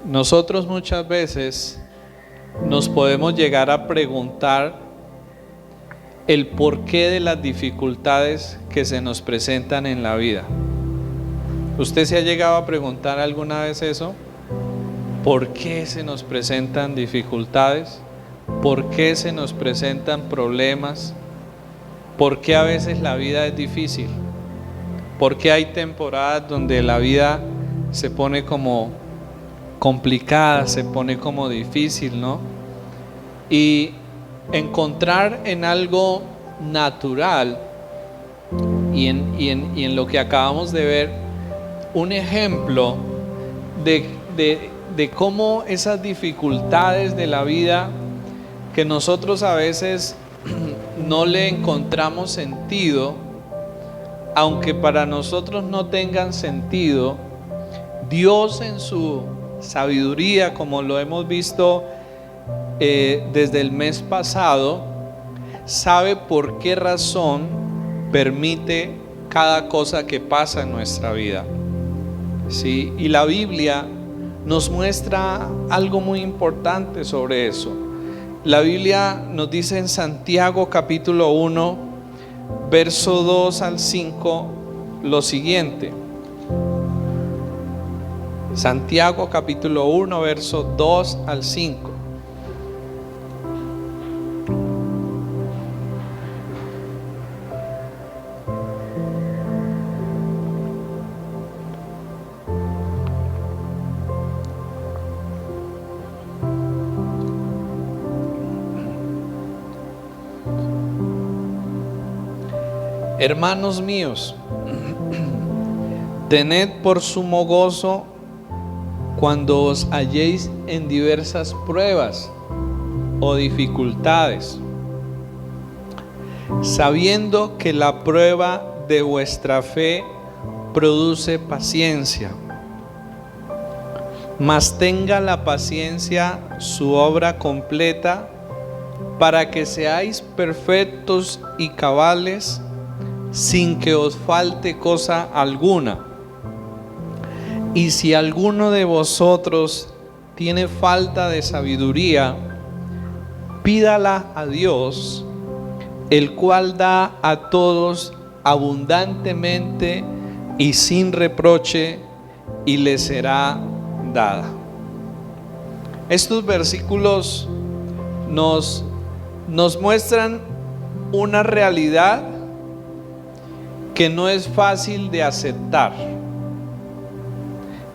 Nosotros muchas veces nos podemos llegar a preguntar el porqué de las dificultades que se nos presentan en la vida. ¿Usted se ha llegado a preguntar alguna vez eso? ¿Por qué se nos presentan dificultades? ¿Por qué se nos presentan problemas? ¿Por qué a veces la vida es difícil? ¿Por qué hay temporadas donde la vida se pone como complicada, se pone como difícil, ¿no? Y encontrar en algo natural y en lo que acabamos de ver un ejemplo de cómo esas dificultades de la vida que nosotros a veces no le encontramos sentido, aunque para nosotros no tengan sentido, Dios en su sabiduría, como lo hemos visto desde el mes pasado, sabe por qué razón permite cada cosa que pasa en nuestra vida. ¿Sí? Y la Biblia nos muestra algo muy importante sobre eso. La Biblia nos dice en Santiago capítulo 1, verso 2 al 5, lo siguiente. Santiago capítulo 1, verso 2 al 5. Hermanos míos, tened por sumo gozo cuando os halléis en diversas pruebas o dificultades, sabiendo que la prueba de vuestra fe produce paciencia. Mas tenga la paciencia su obra completa, para que seáis perfectos y cabales, sin que os falte cosa alguna. Y si alguno de vosotros tiene falta de sabiduría, pídala a Dios, el cual da a todos abundantemente y sin reproche, y le será dada. Estos versículos nos muestran una realidad que no es fácil de aceptar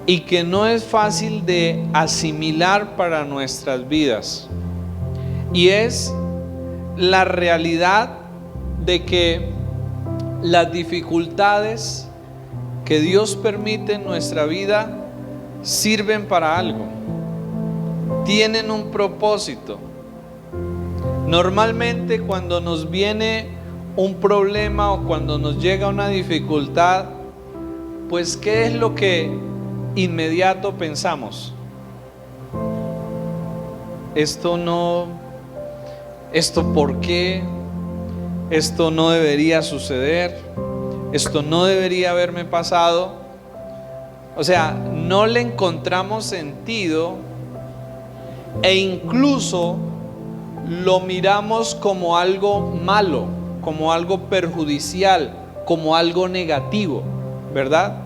y que no es fácil de asimilar para nuestras vidas, y es la realidad de que las dificultades que Dios permite en nuestra vida sirven para algo, tienen un propósito. Normalmente cuando nos viene un problema o cuando nos llega una dificultad, pues ¿qué es lo que inmediato pensamos? Esto ¿por qué? Esto no debería suceder, esto no debería haberme pasado. O sea, no le encontramos sentido e incluso lo miramos como algo malo, como algo perjudicial, como algo negativo, ¿verdad?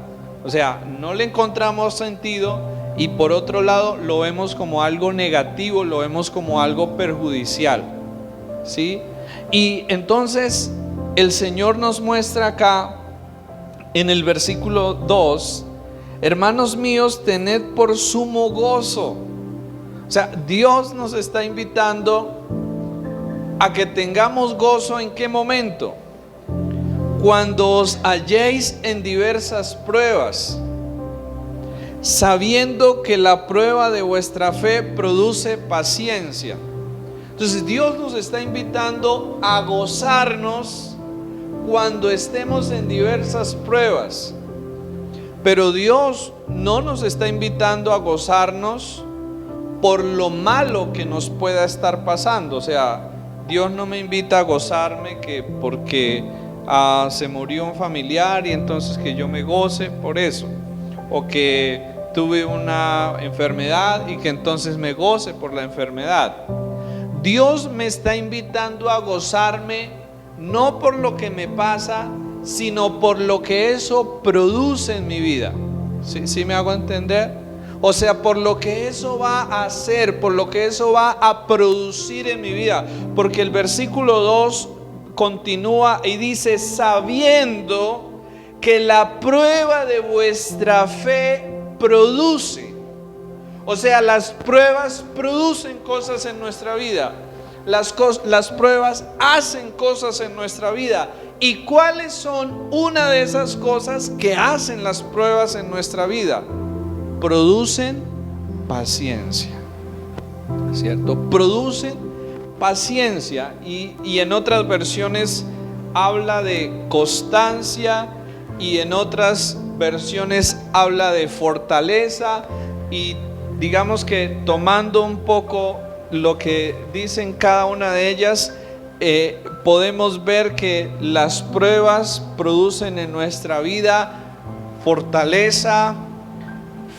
O sea, no le encontramos sentido y por otro lado lo vemos como algo negativo, lo vemos como algo perjudicial, ¿sí? Y entonces el Señor nos muestra acá en el versículo 2, hermanos míos, tened por sumo gozo. O sea, Dios nos está invitando a que tengamos gozo. ¿En qué momento? Cuando os halléis en diversas pruebas, sabiendo que la prueba de vuestra fe produce paciencia. Entonces Dios nos está invitando a gozarnos cuando estemos en diversas pruebas, pero Dios no nos está invitando a gozarnos por lo malo que nos pueda estar pasando. O sea, Dios no me invita a gozarme que porque se murió un familiar y entonces que yo me goce por eso, o que tuve una enfermedad y que entonces me goce por la enfermedad. Dios me está invitando a gozarme no por lo que me pasa, sino por lo que eso produce en mi vida. ¿Sí me hago entender? O sea, por lo que eso va a hacer, por lo que eso va a producir en mi vida. Porque el versículo 2 continúa y dice: sabiendo que la prueba de vuestra fe produce. O sea, las pruebas producen cosas en nuestra vida. Las pruebas hacen cosas en nuestra vida. ¿Y cuáles son una de esas cosas que hacen las pruebas en nuestra vida? Producen paciencia, ¿cierto? Producen paciencia y en otras versiones habla de constancia y en otras versiones habla de fortaleza. Y digamos que tomando un poco lo que dicen cada una de ellas, podemos ver que las pruebas producen en nuestra vida fortaleza,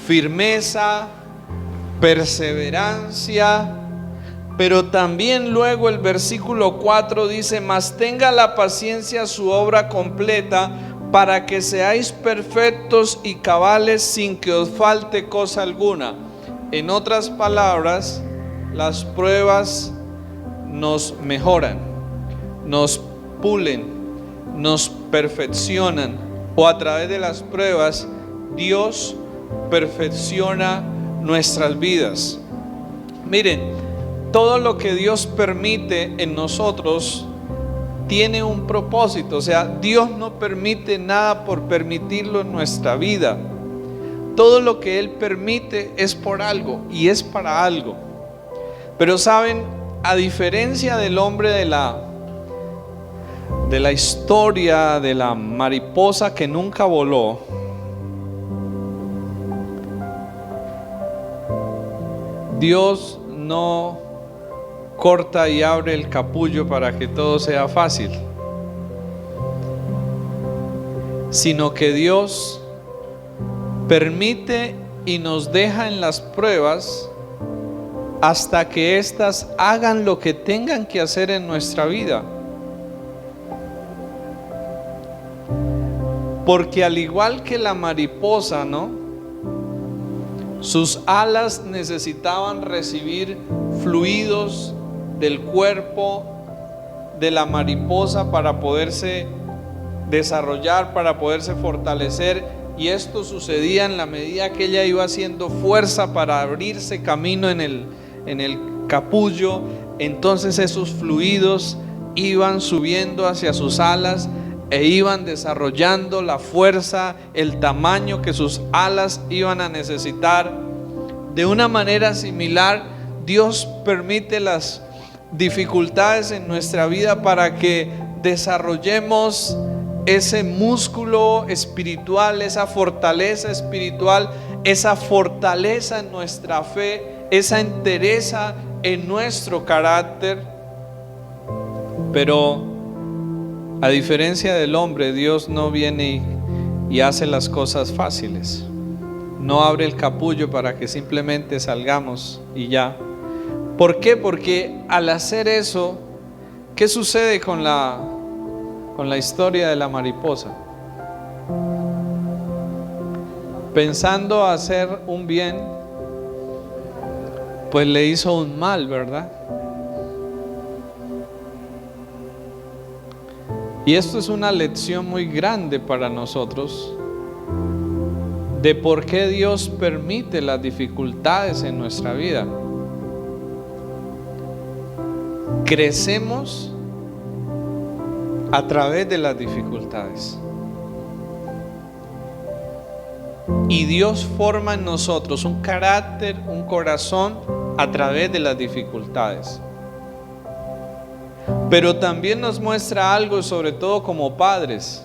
firmeza, perseverancia. Pero también luego el versículo 4 dice: mas tenga la paciencia su obra completa, para que seáis perfectos y cabales sin que os falte cosa alguna. En otras palabras, las pruebas nos mejoran, nos pulen, nos perfeccionan, o a través de las pruebas Dios perfecciona nuestras vidas. Miren, todo lo que Dios permite en nosotros tiene un propósito. O sea, Dios no permite nada por permitirlo en nuestra vida. Todo lo que Él permite es por algo y es para algo. Pero saben, a diferencia del hombre de la historia de la mariposa que nunca voló, Dios no corta y abre el capullo para que todo sea fácil, sino que Dios permite y nos deja en las pruebas hasta que éstas hagan lo que tengan que hacer en nuestra vida. Porque al igual que la mariposa, ¿no? Sus alas necesitaban recibir fluidos del cuerpo de la mariposa para poderse desarrollar, para poderse fortalecer. Y esto sucedía en la medida que ella iba haciendo fuerza para abrirse camino en el capullo. Entonces esos fluidos iban subiendo hacia sus alas e iban desarrollando la fuerza, el tamaño que sus alas iban a necesitar. De una manera similar, Dios permite las dificultades en nuestra vida para que desarrollemos ese músculo espiritual, esa fortaleza espiritual, esa fortaleza en nuestra fe, esa entereza en nuestro carácter. Pero a diferencia del hombre, Dios no viene y hace las cosas fáciles. No abre el capullo para que simplemente salgamos y ya. ¿Por qué? Porque al hacer eso, ¿qué sucede con la historia de la mariposa? Pensando hacer un bien, pues le hizo un mal, ¿verdad? Y esto es una lección muy grande para nosotros de por qué Dios permite las dificultades en nuestra vida. Crecemos a través de las dificultades. Y Dios forma en nosotros un carácter, un corazón a través de las dificultades. Pero también nos muestra algo, sobre todo como padres,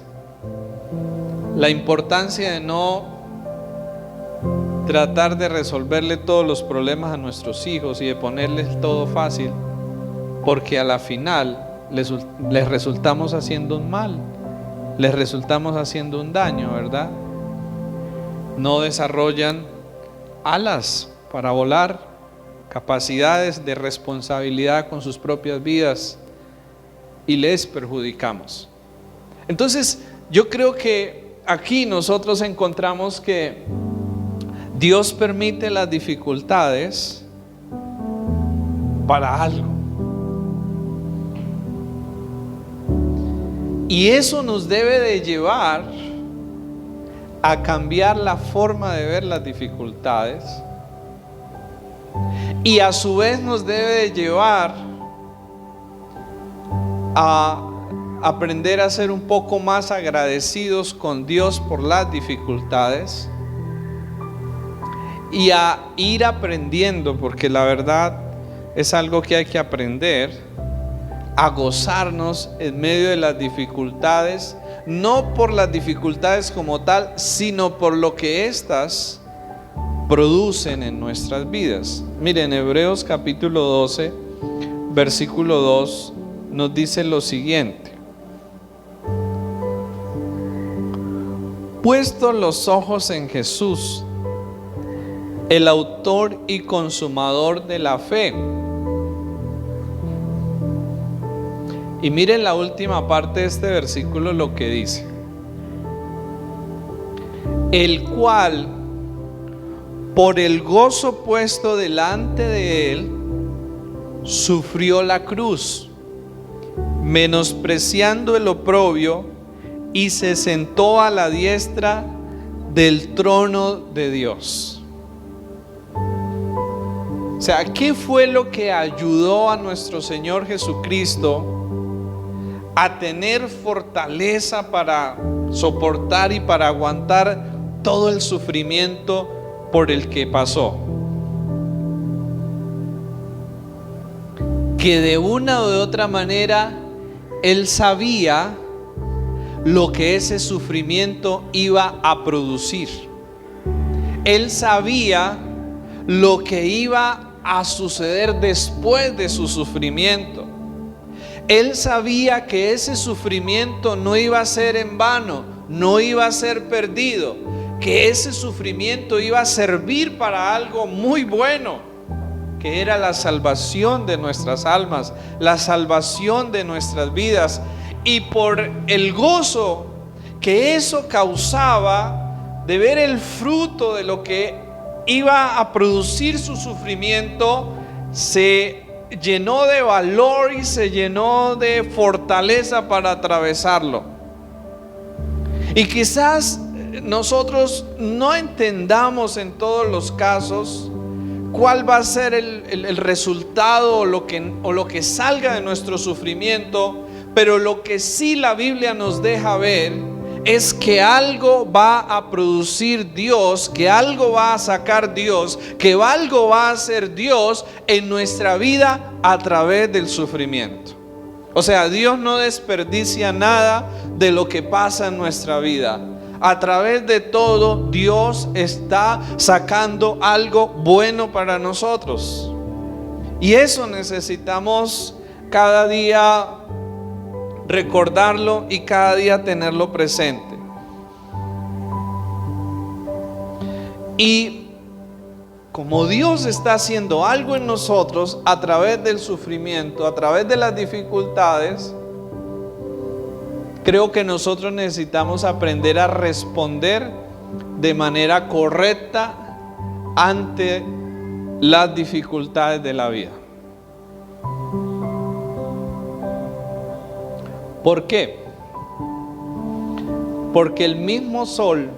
la importancia de no tratar de resolverle todos los problemas a nuestros hijos y de ponerles todo fácil, porque a la final les resultamos haciendo un mal, les resultamos haciendo un daño, ¿verdad? No desarrollan alas para volar, capacidades de responsabilidad con sus propias vidas y les perjudicamos. Entonces, yo creo que aquí nosotros encontramos que Dios permite las dificultades para algo. Y eso nos debe de llevar a cambiar la forma de ver las dificultades, y a su vez nos debe de llevar a aprender a ser un poco más agradecidos con Dios por las dificultades y a ir aprendiendo, porque la verdad es algo que hay que aprender, a gozarnos en medio de las dificultades, no por las dificultades como tal, sino por lo que éstas producen en nuestras vidas. Miren, Hebreos capítulo 12, versículo 2 nos dice lo siguiente: puestos los ojos en Jesús, el autor y consumador de la fe. Y miren la última parte de este versículo, lo que dice: el cual, por el gozo puesto delante de él, sufrió la cruz, menospreciando el oprobio, y se sentó a la diestra del trono de Dios. O sea, ¿qué fue lo que ayudó a nuestro Señor Jesucristo a tener fortaleza para soportar y para aguantar todo el sufrimiento por el que pasó? Que de una o de otra manera Él sabía lo que ese sufrimiento iba a producir. Él sabía lo que iba a suceder después de su sufrimiento. Él sabía que ese sufrimiento no iba a ser en vano, no iba a ser perdido, que ese sufrimiento iba a servir para algo muy bueno, que era la salvación de nuestras almas, la salvación de nuestras vidas. Y por el gozo que eso causaba de ver el fruto de lo que iba a producir su sufrimiento, se llenó de valor y se llenó de fortaleza para atravesarlo. Y quizás nosotros no entendamos en todos los casos cuál va a ser el resultado o lo que salga de nuestro sufrimiento, pero lo que sí la Biblia nos deja ver es que algo va a producir Dios, que algo va a sacar Dios, que algo va a hacer Dios en nuestra vida a través del sufrimiento. O sea, Dios no desperdicia nada de lo que pasa en nuestra vida. A través de todo, Dios está sacando algo bueno para nosotros. Y eso necesitamos cada día recordarlo y cada día tenerlo presente. Y como Dios está haciendo algo en nosotros a través del sufrimiento, a través de las dificultades, creo que nosotros necesitamos aprender a responder de manera correcta ante las dificultades de la vida. ¿Por qué? Porque el mismo sol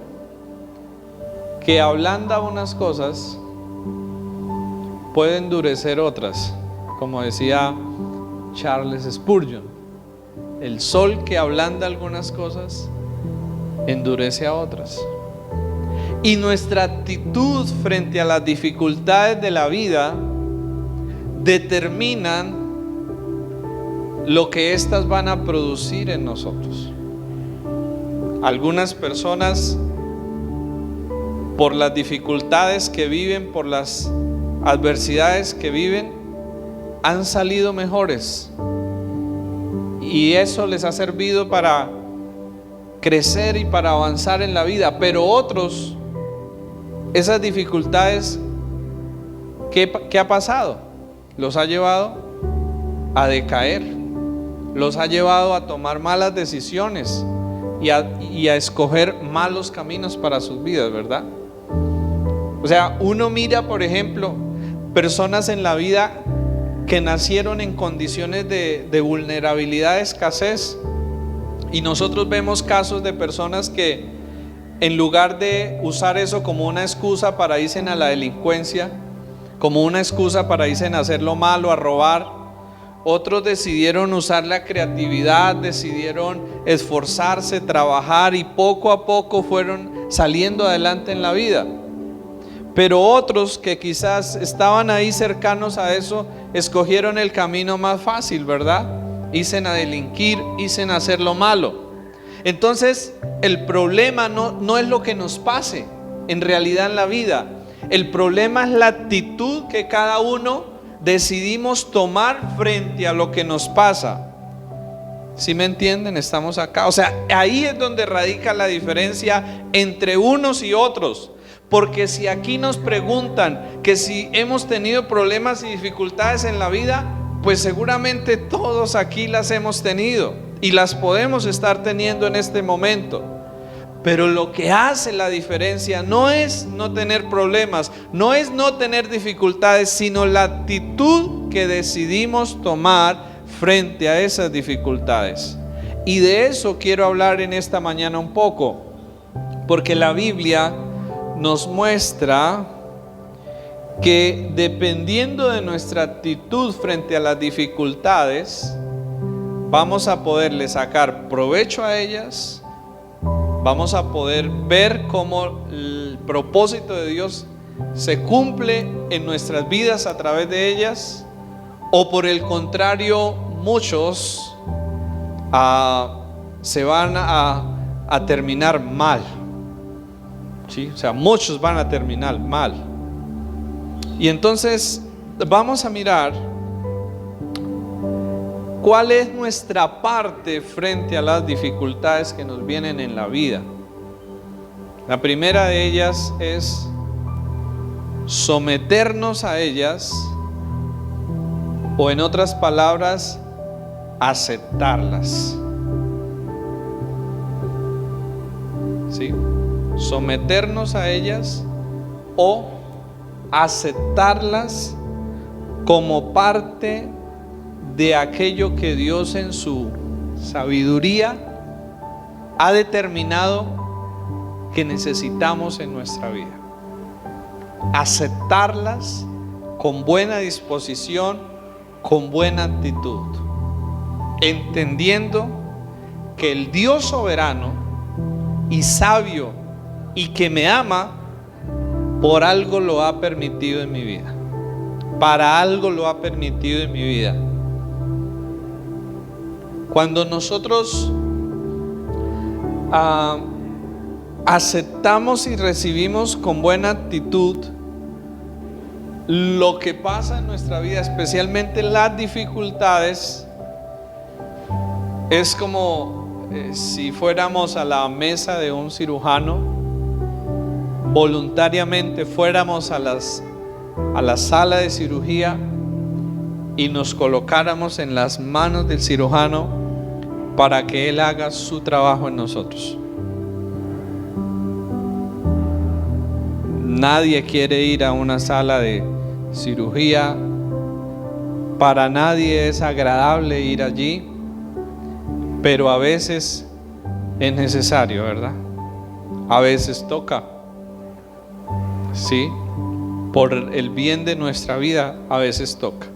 que ablanda unas cosas puede endurecer otras, como decía Charles Spurgeon. El sol que ablanda algunas cosas endurece a otras. Y nuestra actitud frente a las dificultades de la vida determinan lo que éstas van a producir en nosotros. Algunas personas, por las dificultades que viven, por las adversidades que viven, han salido mejores, y eso les ha servido para crecer y para avanzar en la vida. Pero otros esas dificultades, ¿qué ha pasado? Los ha llevado a decaer, los ha llevado a tomar malas decisiones y a escoger malos caminos para sus vidas, ¿verdad? O sea, uno mira, por ejemplo, personas en la vida que nacieron en condiciones de vulnerabilidad, de escasez, y nosotros vemos casos de personas que en lugar de usar eso como una excusa para irse a la delincuencia, como una excusa para irse a hacer lo malo, a robar, otros decidieron usar la creatividad, decidieron esforzarse, trabajar, y poco a poco fueron saliendo adelante en la vida. Pero otros que quizás estaban ahí cercanos a eso, escogieron el camino más fácil, ¿verdad? Irse a delinquir, irse a hacer lo malo. Entonces, el problema no es lo que nos pase en realidad en la vida. El problema es la actitud que cada uno decidimos tomar frente a lo que nos pasa. ¿Sí me entienden? Estamos acá. O sea, ahí es donde radica la diferencia entre unos y otros. Porque si aquí nos preguntan que si hemos tenido problemas y dificultades en la vida, pues seguramente todos aquí las hemos tenido y las podemos estar teniendo en este momento. Pero lo que hace la diferencia no es no tener problemas, no es no tener dificultades, sino la actitud que decidimos tomar frente a esas dificultades. Y de eso quiero hablar en esta mañana un poco, porque la Biblia nos muestra que dependiendo de nuestra actitud frente a las dificultades, vamos a poderle sacar provecho a ellas, vamos a poder ver cómo el propósito de Dios se cumple en nuestras vidas a través de ellas, o por el contrario, muchos se van a terminar mal. ¿Sí? O sea, muchos van a terminar mal. Y entonces vamos a mirar cuál es nuestra parte frente a las dificultades que nos vienen en la vida. La primera de ellas es someternos a ellas, o en otras palabras, aceptarlas. ¿Sí? Someternos a ellas o aceptarlas como parte de aquello que Dios en su sabiduría ha determinado que necesitamos en nuestra vida. Aceptarlas con buena disposición, con buena actitud, entendiendo que el Dios soberano y sabio y que me ama, por algo lo ha permitido en mi vida, para algo lo ha permitido en mi vida. Cuando nosotros aceptamos y recibimos con buena actitud lo que pasa en nuestra vida, especialmente las dificultades, es como si fuéramos a la mesa de un cirujano, voluntariamente fuéramos a la sala de cirugía y nos colocáramos en las manos del cirujano para que él haga su trabajo en nosotros. Nadie quiere ir a una sala de cirugía, para nadie es agradable ir allí, pero a veces es necesario, ¿verdad? A veces toca, sí, por el bien de nuestra vida, a veces toca.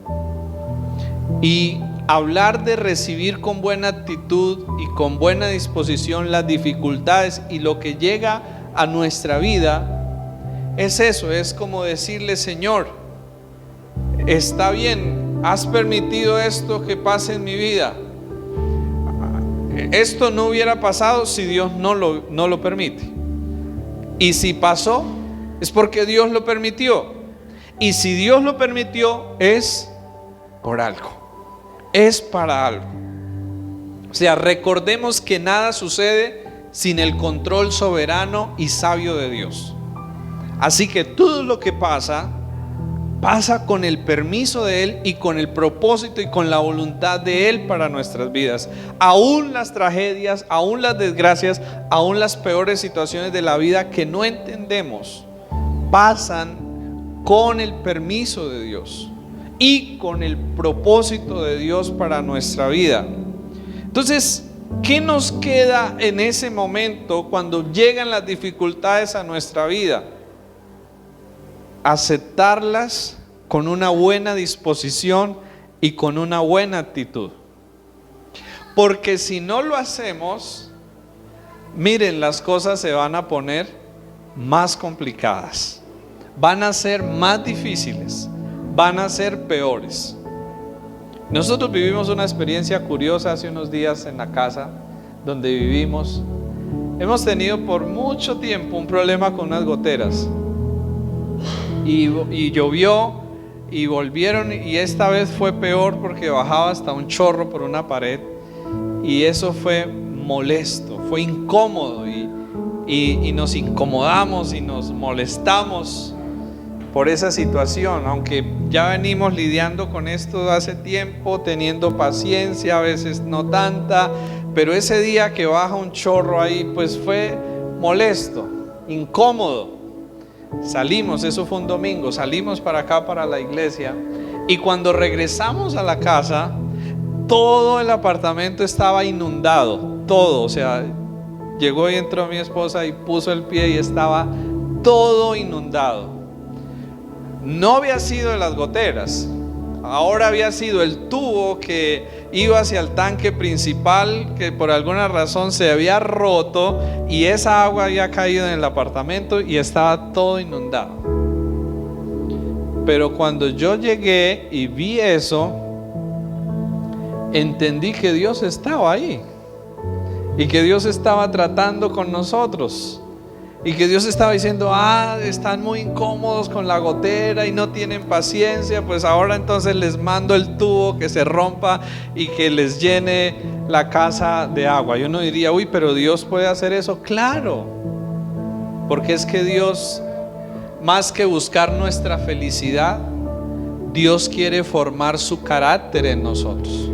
Y hablar de recibir con buena actitud y con buena disposición las dificultades y lo que llega a nuestra vida, es eso, es como decirle: Señor, está bien, has permitido esto que pase en mi vida. Esto no hubiera pasado si Dios no lo permite. Y si pasó, es porque Dios lo permitió. Y si Dios lo permitió, es por algo, es para algo. O sea, recordemos que nada sucede sin el control soberano y sabio de Dios. Así que todo lo que pasa, pasa con el permiso de Él y con el propósito y con la voluntad de Él para nuestras vidas. Aún las tragedias, aún las desgracias, aún las peores situaciones de la vida que no entendemos, pasan con el permiso de Dios y con el propósito de Dios para nuestra vida. Entonces, ¿qué nos queda en ese momento cuando llegan las dificultades a nuestra vida? Aceptarlas con una buena disposición y con una buena actitud. Porque si no lo hacemos, miren, las cosas se van a poner más complicadas, van a ser más difíciles, van a ser peores. Nosotros vivimos una experiencia curiosa hace unos días en la casa donde vivimos. Hemos tenido por mucho tiempo un problema con unas goteras. Y llovió y volvieron, y esta vez fue peor porque bajaba hasta un chorro por una pared, y eso fue molesto, fue incómodo, y nos incomodamos y nos molestamos por esa situación, aunque ya venimos lidiando con esto hace tiempo, teniendo paciencia, a veces no tanta, pero ese día que baja un chorro ahí, pues fue molesto, incómodo. Salimos, eso fue un domingo, salimos para acá, para la iglesia, y cuando regresamos a la casa, todo el apartamento estaba inundado, todo, o sea, llegó y entró mi esposa y puso el pie y estaba todo inundado. No había sido de las goteras, ahora había sido el tubo que iba hacia el tanque principal, que por alguna razón se había roto, y esa agua había caído en el apartamento y estaba todo inundado. Pero cuando yo llegué y vi eso, entendí que Dios estaba ahí y que Dios estaba tratando con nosotros. Y que Dios estaba diciendo, están muy incómodos con la gotera y no tienen paciencia, pues ahora entonces les mando el tubo que se rompa y que les llene la casa de agua. Y uno diría, pero Dios puede hacer eso. Claro, porque es que Dios, más que buscar nuestra felicidad, Dios quiere formar su carácter en nosotros.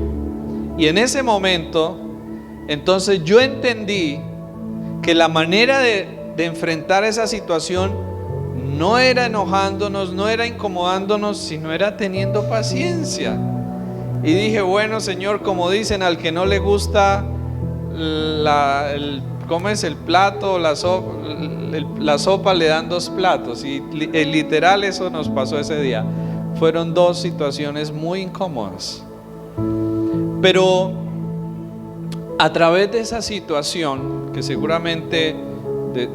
Y en ese momento, entonces yo entendí que la manera de enfrentar esa situación no era enojándonos, no era incomodándonos, sino era teniendo paciencia. Y dije, bueno, Señor, como dicen, al que no le gusta ¿cómo es? El plato, la sopa le dan dos platos. Y literal eso nos pasó ese día. Fueron dos situaciones muy incómodas. Pero a través de esa situación, que seguramente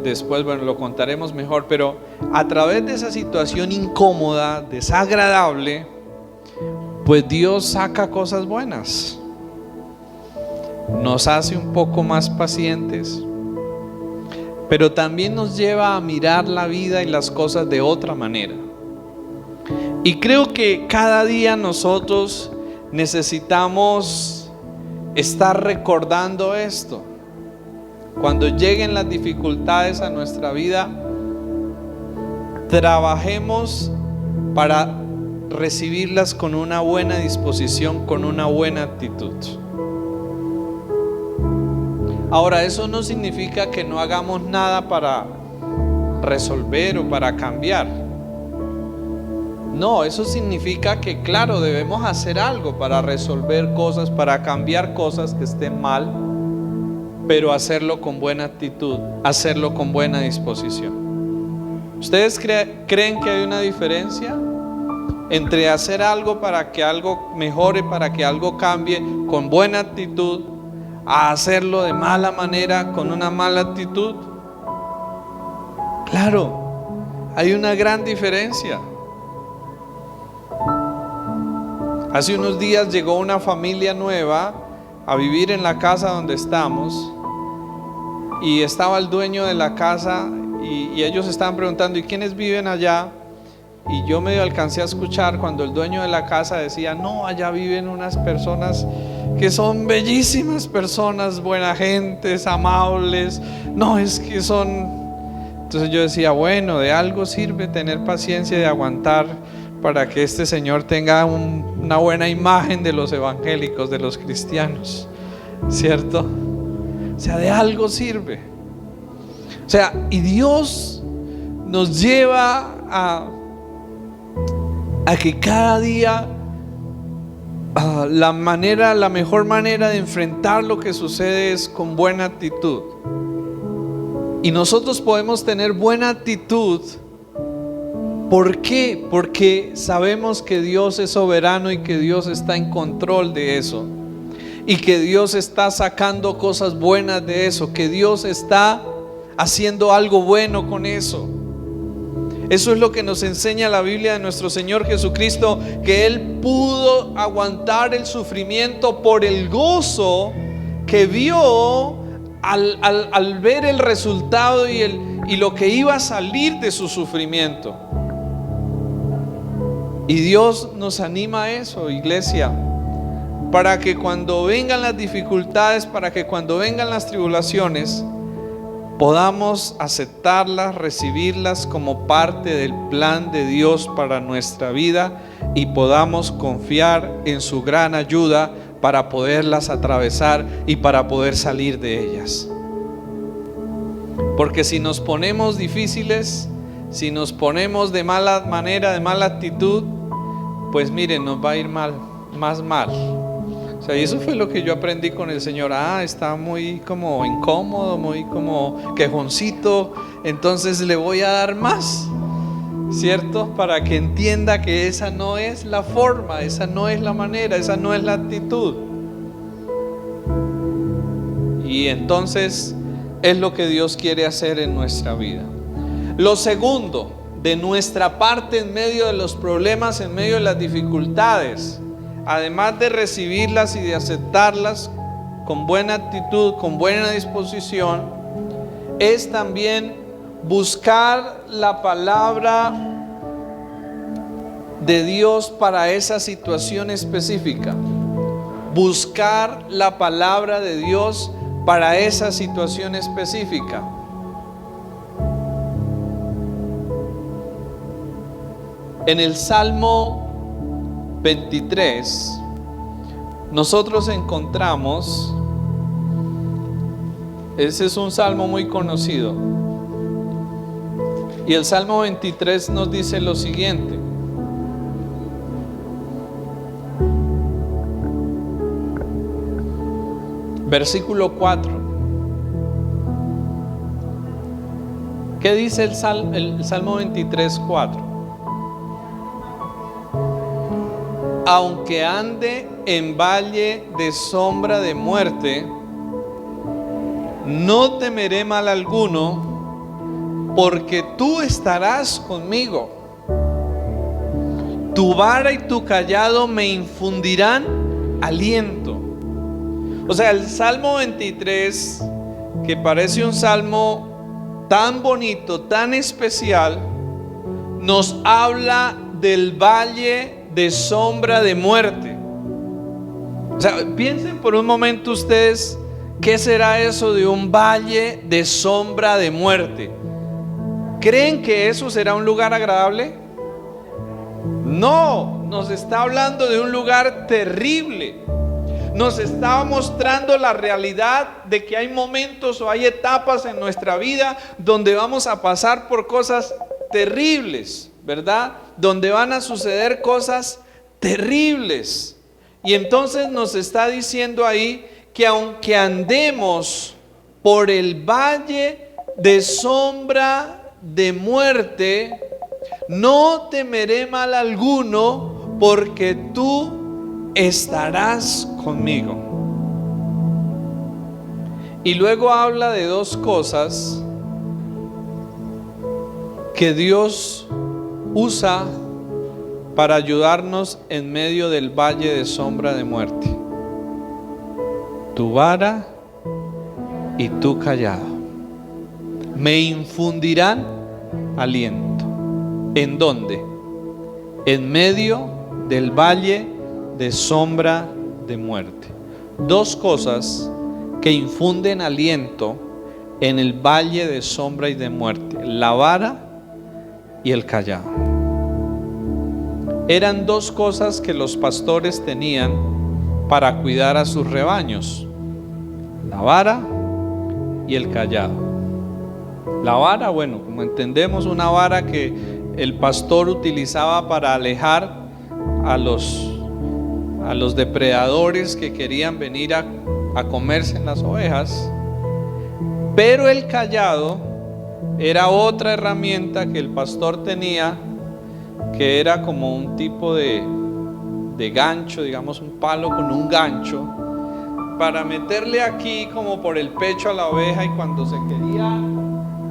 después, lo contaremos mejor, pero a través de esa situación incómoda, desagradable, pues Dios saca cosas buenas, nos hace un poco más pacientes, pero también nos lleva a mirar la vida y las cosas de otra manera. Y creo que cada día nosotros necesitamos estar recordando esto. Cuando lleguen las dificultades a nuestra vida, trabajemos para recibirlas con una buena disposición, con una buena actitud. Ahora, eso no significa que no hagamos nada para resolver o para cambiar. No, eso significa que, claro, debemos hacer algo para resolver cosas, para cambiar cosas que estén mal, pero hacerlo con buena actitud, hacerlo con buena disposición. ¿Ustedes creen que hay una diferencia entre hacer algo para que algo mejore, para que algo cambie con buena actitud, a hacerlo de mala manera, con una mala actitud? Claro, hay una gran diferencia. Hace unos días llegó una familia nueva a vivir en la casa donde estamos, y estaba el dueño de la casa y ellos estaban preguntando, ¿y quiénes viven allá? Y yo medio alcancé a escuchar cuando el dueño de la casa decía, no, allá viven unas personas que son bellísimas personas, buenas gentes, amables, no, es que son Entonces yo decía, bueno, de algo sirve tener paciencia y aguantar para que este señor tenga una buena imagen de los evangélicos, de los cristianos, ¿cierto? O sea, de algo sirve. O sea, y Dios nos lleva a que cada día la mejor manera de enfrentar lo que sucede es con buena actitud. Y nosotros podemos tener buena actitud. ¿Por qué? Porque sabemos que Dios es soberano y que Dios está en control de eso, y que Dios está sacando cosas buenas de eso, que Dios está haciendo algo bueno con eso. Eso es lo que nos enseña la Biblia de nuestro Señor Jesucristo, que Él pudo aguantar el sufrimiento por el gozo que vio al ver el resultado y lo que iba a salir de su sufrimiento. Y Dios nos anima a eso, iglesia, para que cuando vengan las dificultades, para que cuando vengan las tribulaciones, podamos aceptarlas, recibirlas como parte del plan de Dios para nuestra vida, y podamos confiar en su gran ayuda para poderlas atravesar y para poder salir de ellas. Porque si nos ponemos difíciles, si nos ponemos de mala manera, de mala actitud, pues miren, nos va a ir mal, más mal. O sea, y eso fue lo que yo aprendí con el Señor. Está muy como incómodo, muy como quejoncito, entonces le voy a dar más, ¿cierto? Para que entienda que esa no es la forma, esa no es la manera, esa no es la actitud. Y entonces es lo que Dios quiere hacer en nuestra vida. Lo segundo, de nuestra parte en medio de los problemas, en medio de las dificultades, además de recibirlas y de aceptarlas con buena actitud, con buena disposición, es también buscar la palabra de Dios para esa situación específica. Buscar la palabra de Dios para esa situación específica. En el Salmo 23 nosotros encontramos, ese es un salmo muy conocido, y el Salmo 23 nos dice lo siguiente: versículo 4. ¿Qué dice el Salmo 23, 4? Aunque ande en valle de sombra de muerte, no temeré mal alguno, porque tú estarás conmigo. Tu vara y tu cayado me infundirán aliento. O sea, el Salmo 23, que parece un salmo tan bonito, tan especial, nos habla del valle de sombra de muerte. O sea, piensen por un momento ustedes, ¿qué será eso de un valle de sombra de muerte? ¿Creen que eso será un lugar agradable? No, nos está hablando de un lugar terrible. Nos está mostrando la realidad de que hay momentos o hay etapas en nuestra vida donde vamos a pasar por cosas terribles, ¿verdad? Donde van a suceder cosas terribles. Y entonces nos está diciendo ahí que aunque andemos por el valle de sombra de muerte, no temeré mal alguno, porque tú estarás conmigo. Y luego habla de dos cosas que Dios usa para ayudarnos en medio del valle de sombra de muerte: tu vara y tu cayado me infundirán aliento. ¿En dónde? En medio del valle de sombra de muerte. Dos cosas que infunden aliento en el valle de sombra y de muerte, la vara y el cayado. Eran dos cosas que los pastores tenían para cuidar a sus rebaños: la vara y el cayado. La vara, bueno, como entendemos, una vara que el pastor utilizaba para alejar a los depredadores que querían venir a comerse en las ovejas. Pero el cayado era otra herramienta que el pastor tenía, que era como un tipo de gancho, digamos un palo con un gancho, para meterle aquí como por el pecho a la oveja, y cuando se quería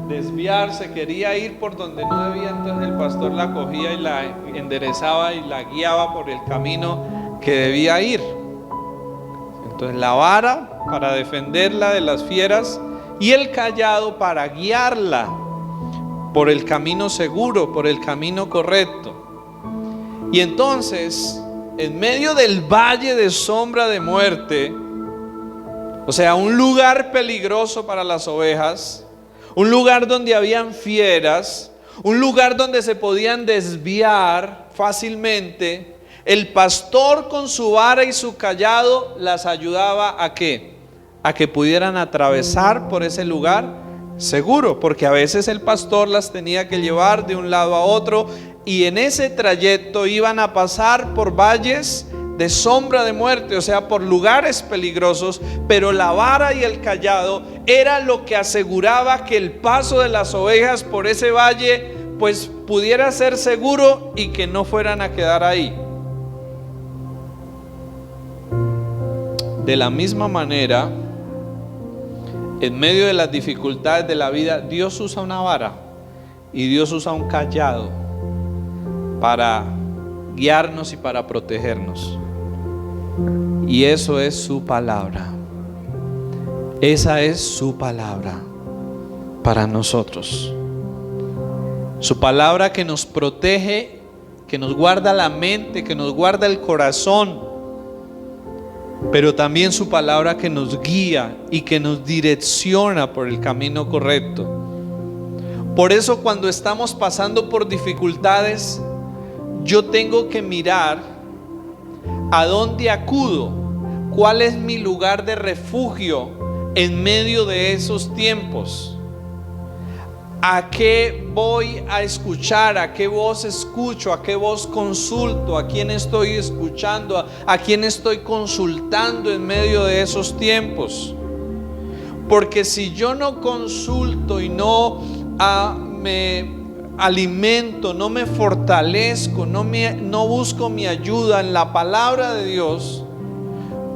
desviar, se quería ir por donde no debía, entonces el pastor la cogía y la enderezaba y la guiaba por el camino que debía ir. Entonces la vara para defenderla de las fieras y el cayado para guiarla por el camino seguro, por el camino correcto. Y entonces, en medio del valle de sombra de muerte, o sea, un lugar peligroso para las ovejas, un lugar donde habían fieras, un lugar donde se podían desviar fácilmente, el pastor con su vara y su cayado las ayudaba ¿a qué? A que pudieran atravesar por ese lugar seguro, porque a veces el pastor las tenía que llevar de un lado a otro, y en ese trayecto iban a pasar por valles de sombra de muerte, o sea, por lugares peligrosos, pero la vara y el cayado era lo que aseguraba que el paso de las ovejas por ese valle pues pudiera ser seguro y que no fueran a quedar ahí. De la misma manera, en medio de las dificultades de la vida, Dios usa una vara y Dios usa un cayado para guiarnos y para protegernos. Y eso es su palabra. Esa es su palabra para nosotros. Su palabra que nos protege, que nos guarda la mente, que nos guarda el corazón, pero también su palabra que nos guía y que nos direcciona por el camino correcto. Por eso, cuando estamos pasando por dificultades, yo tengo que mirar a dónde acudo, cuál es mi lugar de refugio en medio de esos tiempos. ¿A qué voy a escuchar? ¿A qué voz escucho? ¿A qué voz consulto? ¿A quién estoy escuchando? ¿A quién estoy consultando en medio de esos tiempos? Porque si yo no consulto y no me alimento, no me fortalezco, no busco mi ayuda en la palabra de Dios,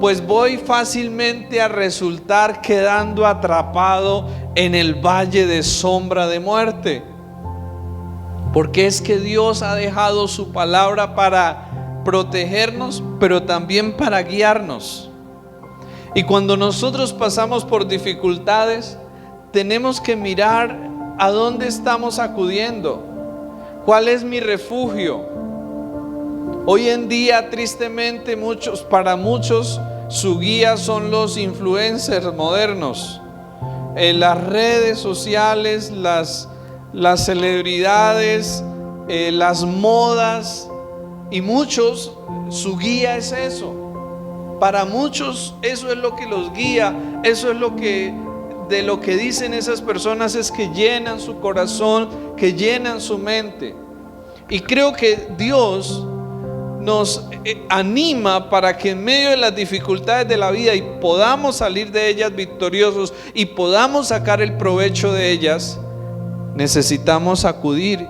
pues voy fácilmente a resultar quedando atrapado en el valle de sombra de muerte. Porque es que Dios ha dejado su palabra para protegernos, pero también para guiarnos. Y cuando nosotros pasamos por dificultades, tenemos que mirar a dónde estamos acudiendo, cuál es mi refugio. Hoy en día, tristemente, para muchos, su guía son los influencers modernos, las redes sociales, las celebridades, las modas, y muchos, su guía es eso. Para muchos eso es lo que los guía, eso es de lo que dicen esas personas, es que llenan su corazón, que llenan su mente. Y creo que Dios nos anima para que en medio de las dificultades de la vida y podamos salir de ellas victoriosos y podamos sacar el provecho de ellas, necesitamos acudir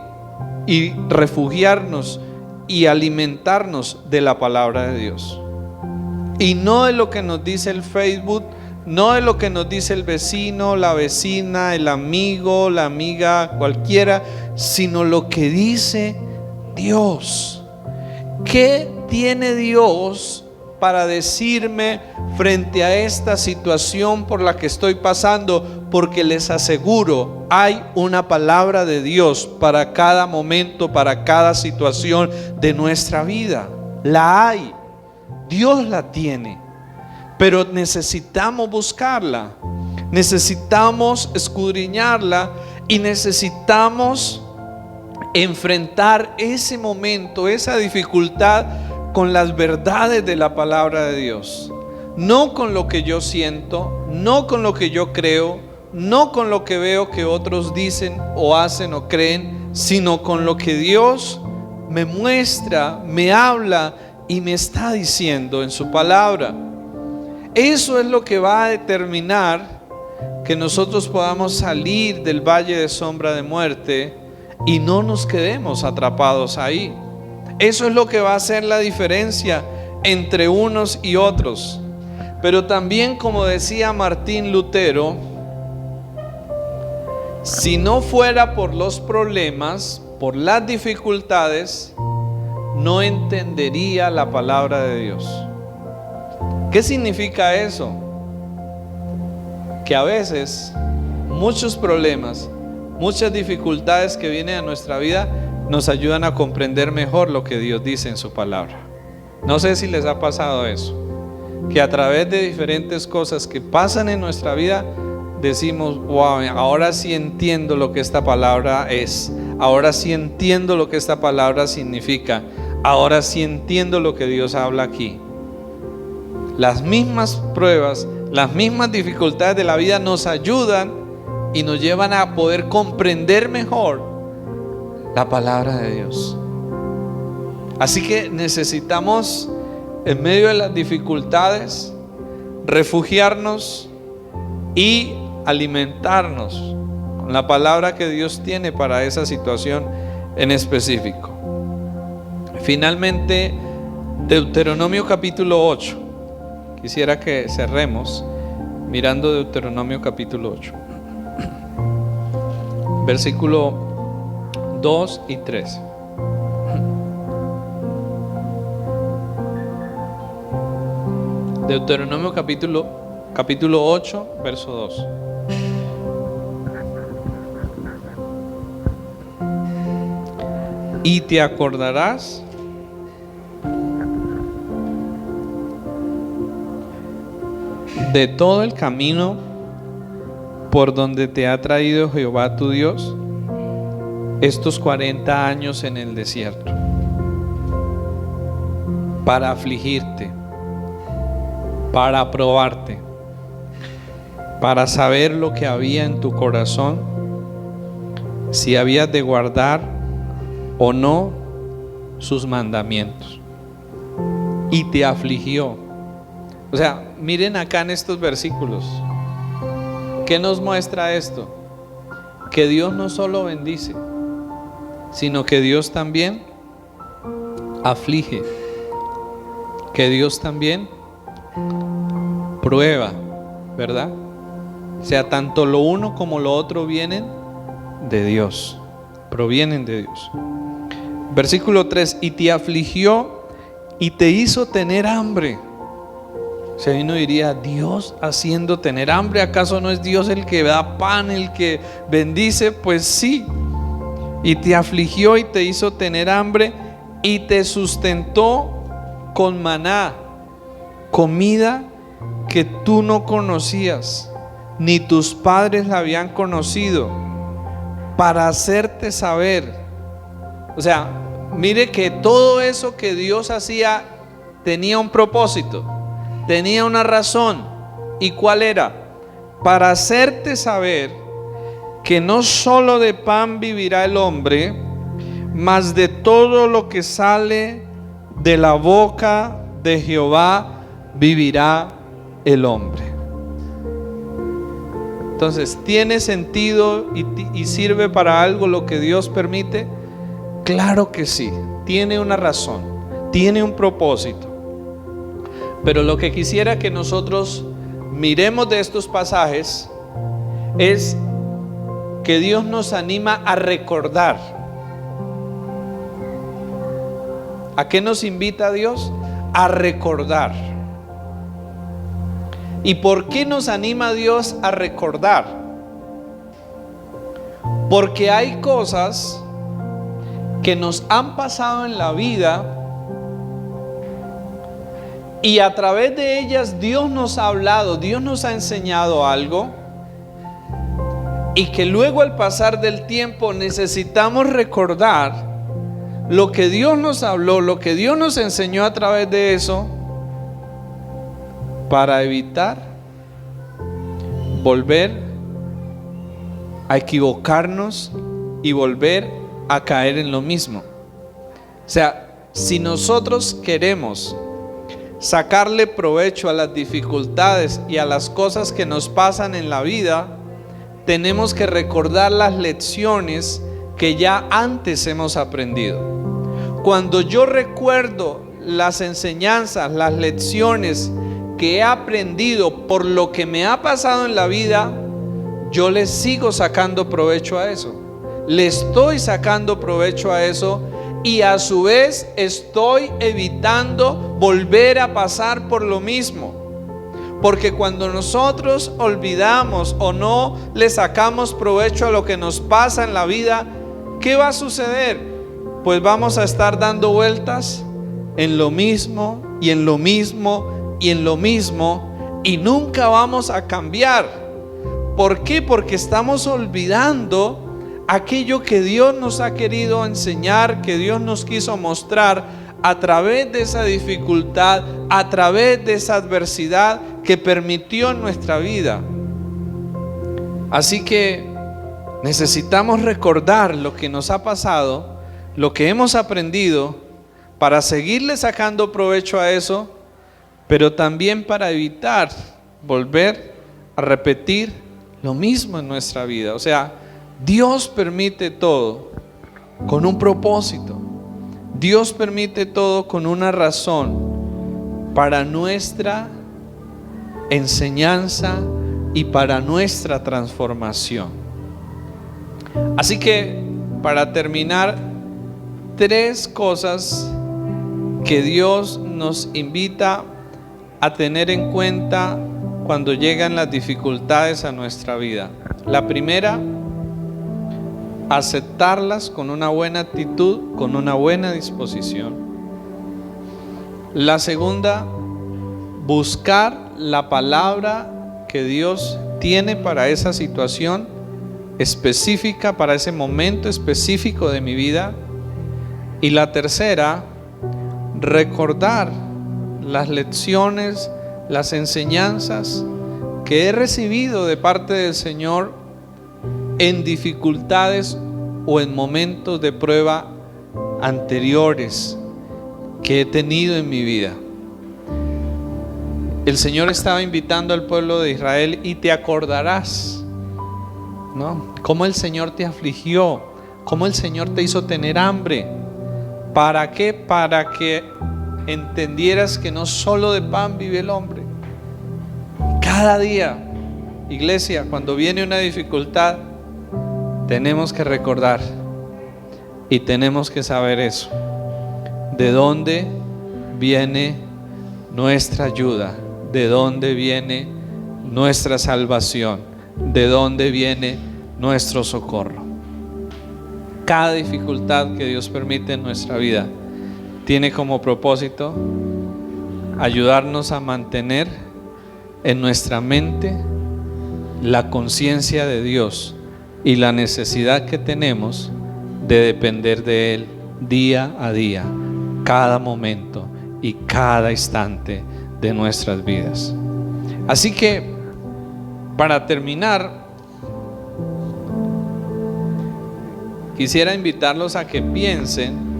y refugiarnos y alimentarnos de la palabra de Dios, y no de lo que nos dice el Facebook, no de lo que nos dice el vecino, la vecina, el amigo, la amiga, cualquiera, sino lo que dice Dios. ¿Qué tiene Dios para decirme frente a esta situación por la que estoy pasando? Porque les aseguro, hay una palabra de Dios para cada momento, para cada situación de nuestra vida. La hay, Dios la tiene, pero necesitamos buscarla. necesitamos escudriñarla y necesitamos enfrentar ese momento, esa dificultad con las verdades de la palabra de Dios. No con lo que yo siento, no con lo que yo creo, no con lo que veo que otros dicen o hacen o creen, sino con lo que Dios me muestra, me habla y me está diciendo en su palabra. Eso es lo que va a determinar que nosotros podamos salir del valle de sombra de muerte y no nos quedemos atrapados ahí. Eso es lo que va a hacer la diferencia entre unos y otros. Pero también, como decía Martín Lutero, si no fuera por los problemas, por las dificultades, no entendería la palabra de Dios. ¿Qué significa eso? Que a veces muchos problemas, muchas dificultades que vienen a nuestra vida nos ayudan a comprender mejor lo que Dios dice en su palabra. No sé si les ha pasado eso, que a través de diferentes cosas que pasan en nuestra vida decimos: wow, ahora sí entiendo lo que esta palabra es, ahora sí entiendo lo que esta palabra significa, ahora sí entiendo lo que Dios habla aquí. Las mismas pruebas, las mismas dificultades de la vida nos ayudan y nos llevan a poder comprender mejor la palabra de Dios. Así que necesitamos, en medio de las dificultades, refugiarnos y alimentarnos con la palabra que Dios tiene para esa situación en específico. Finalmente, Deuteronomio capítulo 8. Quisiera que cerremos mirando Deuteronomio capítulo 8, versículo 2 y 3. Deuteronomio capítulo 8, verso 2. Y te acordarás de todo el camino por donde te ha traído Jehová tu Dios estos 40 años en el desierto, para afligirte, para probarte, para saber lo que había en tu corazón, si habías de guardar o no sus mandamientos. Y te afligió. O sea, miren acá en estos versículos, ¿qué nos muestra esto? Que Dios no solo bendice, sino que Dios también aflige, que Dios también prueba, ¿verdad? O sea, tanto lo uno como lo otro vienen de Dios, provienen de Dios. Versículo 3: y te afligió y te hizo tener hambre. Si uno diría: Dios haciendo tener hambre, ¿acaso no es Dios el que da pan, el que bendice? Pues sí. Y te afligió y te hizo tener hambre y te sustentó con maná, comida que tú no conocías, ni tus padres la habían conocido, para hacerte saber. O sea, mire que todo eso que Dios hacía tenía un propósito, tenía una razón. ¿Y cuál era? Para hacerte saber que no solo de pan vivirá el hombre, mas de todo lo que sale de la boca de Jehová vivirá el hombre. Entonces, ¿tiene sentido y sirve para algo lo que Dios permite? Claro que sí, tiene una razón, tiene un propósito. Pero lo que quisiera que nosotros miremos de estos pasajes es que Dios nos anima a recordar. ¿A qué nos invita Dios? A recordar. ¿Y por qué nos anima Dios a recordar? Porque hay cosas que nos han pasado en la vida y a través de ellas Dios nos ha hablado, Dios nos ha enseñado algo, y que luego al pasar del tiempo necesitamos recordar lo que Dios nos habló, lo que Dios nos enseñó a través de eso, para evitar volver a equivocarnos y volver a caer en lo mismo. O sea, si nosotros queremos sacarle provecho a las dificultades y a las cosas que nos pasan en la vida, tenemos que recordar las lecciones que ya antes hemos aprendido. Cuando yo recuerdo las enseñanzas, las lecciones que he aprendido por lo que me ha pasado en la vida, yo le sigo sacando provecho a eso. Le estoy sacando provecho a eso y a su vez estoy evitando volver a pasar por lo mismo. Porque cuando nosotros olvidamos o no le sacamos provecho a lo que nos pasa en la vida, ¿qué va a suceder? Pues vamos a estar dando vueltas en lo mismo y en lo mismo y en lo mismo, y nunca vamos a cambiar. ¿Por qué? Porque estamos olvidando aquello que Dios nos ha querido enseñar, que Dios nos quiso mostrar a través de esa dificultad, a través de esa adversidad que permitió en nuestra vida. Así que necesitamos recordar lo que nos ha pasado, lo que hemos aprendido, para seguirle sacando provecho a eso, pero también para evitar volver a repetir lo mismo en nuestra vida. O sea, Dios permite todo con un propósito. Dios permite todo con una razón, para nuestra enseñanza y para nuestra transformación. Así que, para terminar, 3 cosas que Dios nos invita a tener en cuenta cuando llegan las dificultades a nuestra vida. La primera, aceptarlas con una buena actitud, con una buena disposición. La segunda, buscar la palabra que Dios tiene para esa situación específica, para ese momento específico de mi vida. Y la tercera, recordar las lecciones, las enseñanzas que he recibido de parte del Señor en dificultades o en momentos de prueba anteriores que he tenido en mi vida. El Señor estaba invitando al pueblo de Israel, y te acordarás, ¿no?, cómo el Señor te afligió, cómo el Señor te hizo tener hambre. ¿Para qué? Para que entendieras que no solo de pan vive el hombre. Cada día, iglesia, cuando viene una dificultad, tenemos que recordar y tenemos que saber eso. ¿De dónde viene nuestra ayuda? ¿De dónde viene nuestra salvación? ¿De dónde viene nuestro socorro? Cada dificultad que Dios permite en nuestra vida tiene como propósito ayudarnos a mantener en nuestra mente la conciencia de Dios y la necesidad que tenemos de depender de Él día a día, cada momento y cada instante de nuestras vidas. Así que, para terminar, quisiera invitarlos a que piensen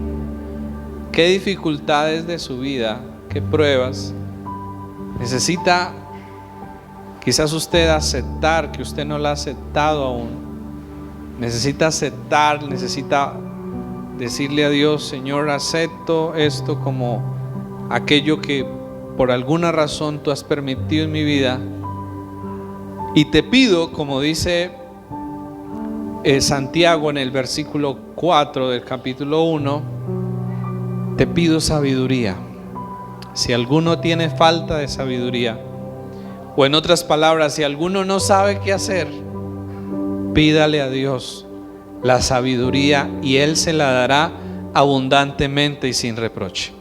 qué dificultades de su vida, qué pruebas necesita quizás usted aceptar, que usted no la ha aceptado aún. Necesita aceptar, necesita decirle a Dios: Señor, acepto esto como aquello que por alguna razón tú has permitido en mi vida, y te pido, como dice Santiago en el versículo 4 del capítulo 1, te pido sabiduría. Si alguno tiene falta de sabiduría, o en otras palabras, si alguno no sabe qué hacer, pídale a Dios la sabiduría y Él se la dará abundantemente y sin reproche.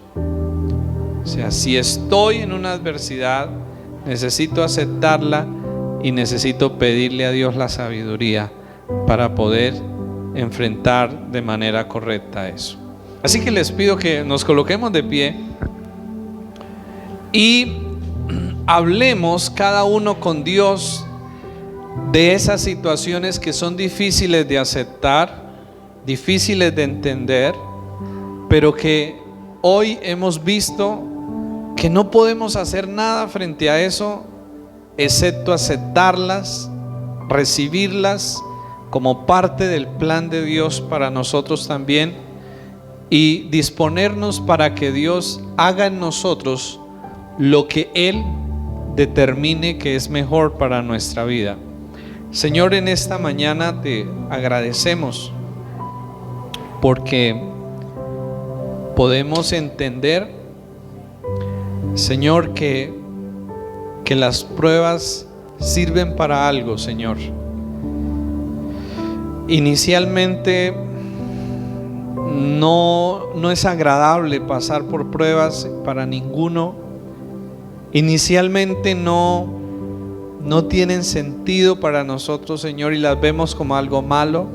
O sea, si estoy en una adversidad, necesito aceptarla y necesito pedirle a Dios la sabiduría para poder enfrentar de manera correcta eso. Así que les pido que nos coloquemos de pie y hablemos cada uno con Dios de esas situaciones que son difíciles de aceptar, difíciles de entender, pero que hoy hemos visto que no podemos hacer nada frente a eso, excepto aceptarlas, recibirlas como parte del plan de Dios para nosotros también, y disponernos para que Dios haga en nosotros lo que Él determine que es mejor para nuestra vida. Señor, en esta mañana te agradecemos porque podemos entender, Señor, que las pruebas sirven para algo, Señor. Inicialmente no es agradable pasar por pruebas para ninguno. Inicialmente no tienen sentido para nosotros, Señor, y las vemos como algo malo,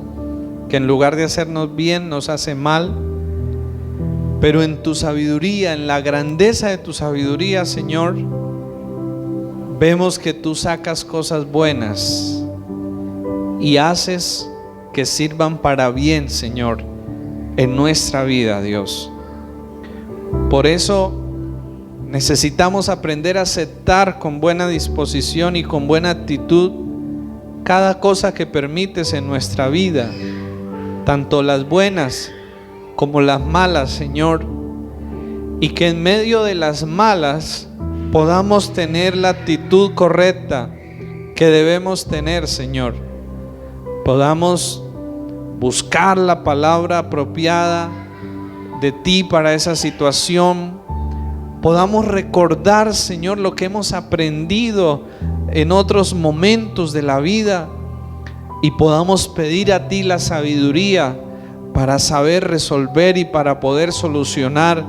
que en lugar de hacernos bien nos hace mal. Pero en tu sabiduría, en la grandeza de tu sabiduría, Señor, vemos que tú sacas cosas buenas y haces que sirvan para bien, Señor, en nuestra vida, Dios. Por eso necesitamos aprender a aceptar con buena disposición y con buena actitud cada cosa que permites en nuestra vida, tanto las buenas como las malas, Señor, y que en medio de las malas podamos tener la actitud correcta que debemos tener, Señor. Podamos buscar la palabra apropiada de ti para esa situación. Podamos recordar, Señor, lo que hemos aprendido en otros momentos de la vida, y podamos pedir a ti la sabiduría para saber resolver y para poder solucionar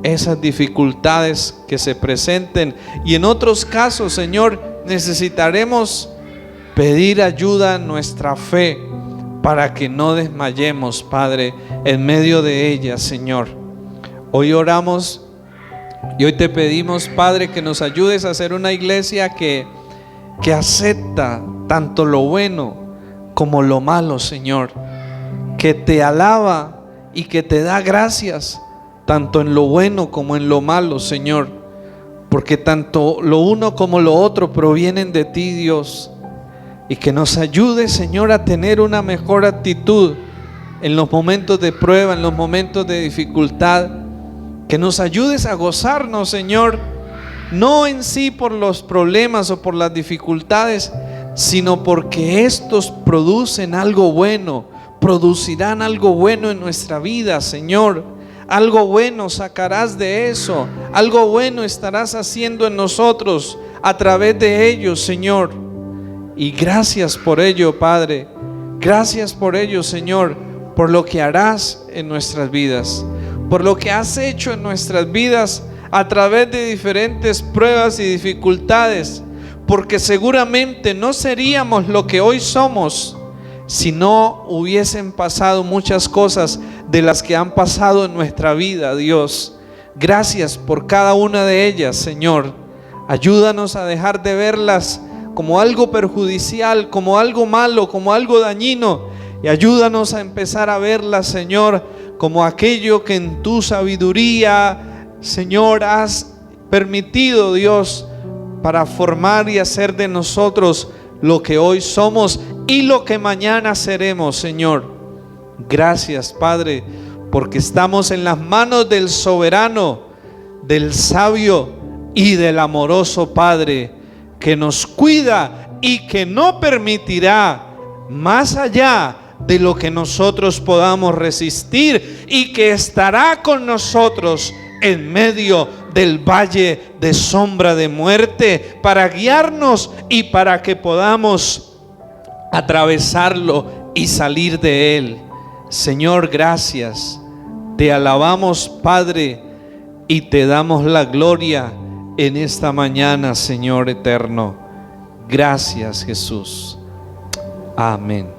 esas dificultades que se presenten. Y en otros casos, Señor, necesitaremos pedir ayuda a nuestra fe para que no desmayemos, Padre, en medio de ellas, Señor. Hoy oramos y hoy te pedimos, Padre, que nos ayudes a ser una iglesia que acepta tanto lo bueno como lo malo, Señor, que te alaba y que te da gracias tanto en lo bueno como en lo malo, Señor, porque tanto lo uno como lo otro provienen de ti, Dios. Y que nos ayude, Señor, a tener una mejor actitud en los momentos de prueba, en los momentos de dificultad. Que nos ayudes a gozarnos, Señor, no en sí por los problemas o por las dificultades, sino porque estos producen algo bueno, producirán algo bueno en nuestra vida, Señor. Algo bueno sacarás de eso, algo bueno estarás haciendo en nosotros a través de ellos, Señor. Y gracias por ello, Padre. Gracias por ello, Señor, por lo que harás en nuestras vidas, por lo que has hecho en nuestras vidas a través de diferentes pruebas y dificultades, porque seguramente no seríamos lo que hoy somos si no hubiesen pasado muchas cosas de las que han pasado en nuestra vida, Dios. Gracias por cada una de ellas, Señor. Ayúdanos a dejar de verlas como algo perjudicial, como algo malo, como algo dañino, y ayúdanos a empezar a verlas, Señor, como aquello que en tu sabiduría, Señor, has permitido, Dios, para formar y hacer de nosotros lo que hoy somos y lo que mañana seremos, Señor. Gracias, Padre, porque estamos en las manos del soberano, del sabio y del amoroso Padre, que nos cuida y que no permitirá más allá de lo que nosotros podamos resistir, y que estará con nosotros en medio del valle de sombra de muerte, para guiarnos y para que podamos atravesarlo y salir de él. Señor, gracias. Te alabamos, Padre, y te damos la gloria en esta mañana, Señor eterno. Gracias, Jesús. Amén.